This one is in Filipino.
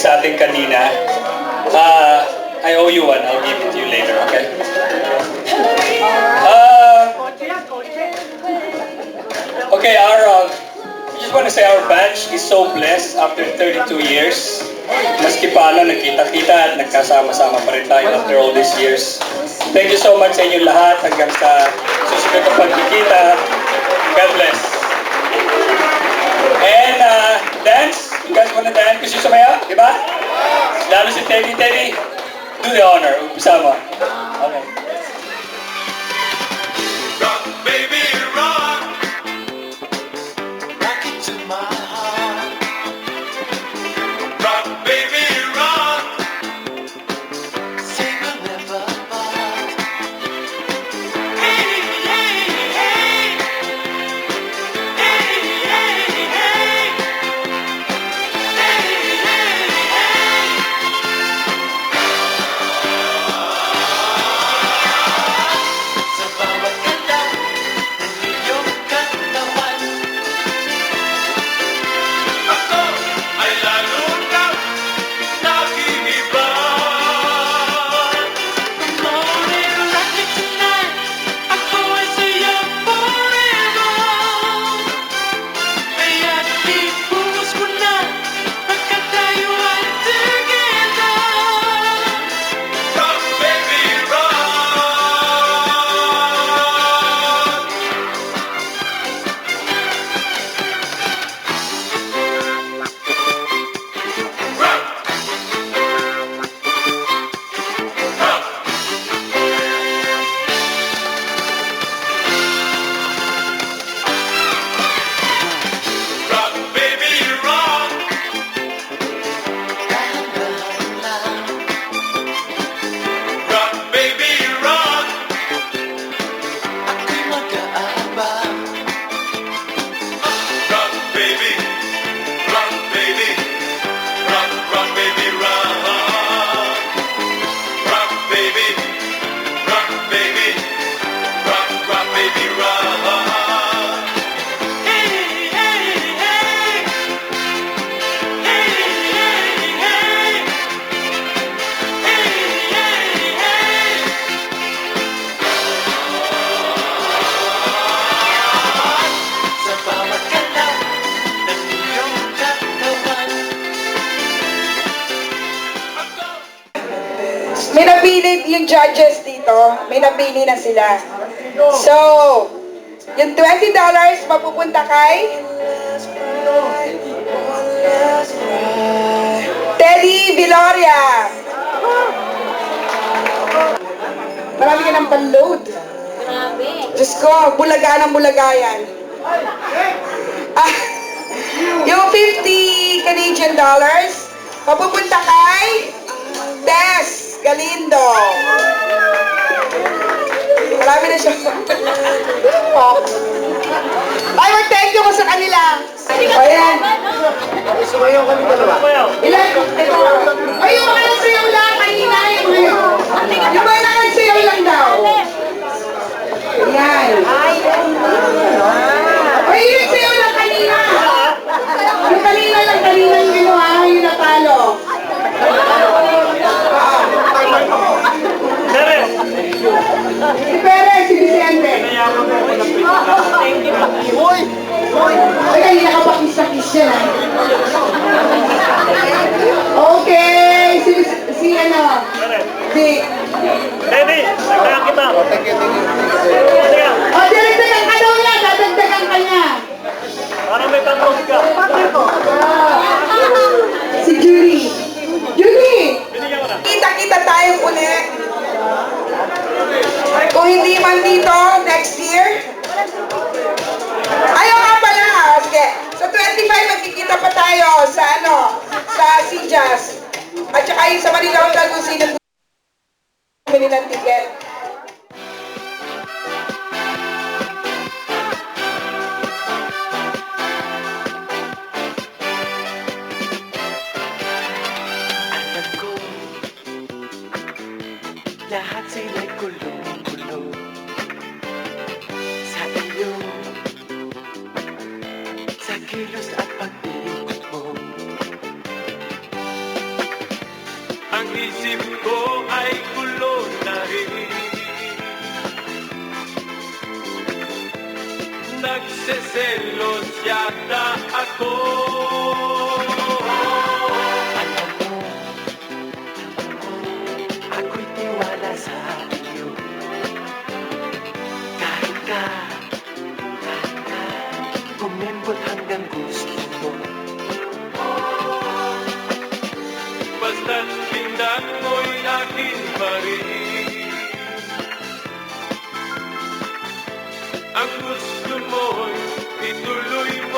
sa atin kanina. I owe you one. I'll give it to you later, okay? Okay, I just want to say our batch is so blessed after 32 years. Maski paano, nagkita-kita at nagkasama-sama pa rin tayo after all these years. Thank you so much sa inyong lahat hanggang sa susunod na pagkikita. God bless. And dance. You guys wanna dance? Gusto nyo sumaya? Diba? Lalo si Teddy. Do the honor. Umpisa mo. Okay. Rock, baby, rock. Rock it to my heart. Rock, baby, rock. Sing a never part. Hey, hey, hey. Hey, hey, hey. Hey, hey, hey. Sa bawat ganda ng iyong katawan, ako ay lalo kang nakikiba. Come on and rock it tonight. Ako ay sa'yo forever. Kaya't ibuhos ko na pagkat tayo ay together. Rock, baby, rock. Rock, baby, rock. Rock, baby, rock. Ako'y mag-aabang. Rock, baby. Rock, baby. Rock, rock, baby, rock. Rock, baby. Rock, baby. Rock, rock, baby, rock. Hey, hey, hey. Hey, hey, hey. Hey, hey, hey. Sa bawat galaw ng iyong katawan, May napili yung judges dito. May napili na sila. So, yung $20 mapupunta kay Teddy Viloria. Marami ka ng pan-load. Diyos ko, bulaga ng bulagayan. Yung $50 mapupunta kay Tess Galindo. Marami na siya. Ay, mag-thank you ko sa kanila. Ayan. Ilan? Ito. Ay, yung mga nagsayaw lang kanina. Yung mga nagsayaw lang daw. Ayan. Ay, yung nagsayaw lang kanina. Yung kanina yung ginawa, yung natalo. Si Perez, si Vicente. Ay, hindi nakapakis-sakis yan. Okay, si ano? Si... Teddy, nagdagan kita. O, dinagdagan ka daw niya, dadagdagan ka niya. Parang may pangkos ka. Si Judy. Judy! Binigyan ko na. Kita-kita tayong uli. Kung hindi man dito, next year. Ayaw nga pala. Sige. Sa 25, magkikita pa tayo sa sa Sijas. At saka yung sa Manila kung sino bumili ng ticket. alam ko, lahat sila'y kulong-kulong sa iyo, sa kilos at pag-iikot mo. Ang isip ko ay gulo na rin. Nagseselos yata ako. Alam mo, ako'y tiwala sa iyo. Kahit ka umembot hanggang gusto mo. Basta't pinag mo'y akin pa rin. Ang gusto mo'y ituloy mo.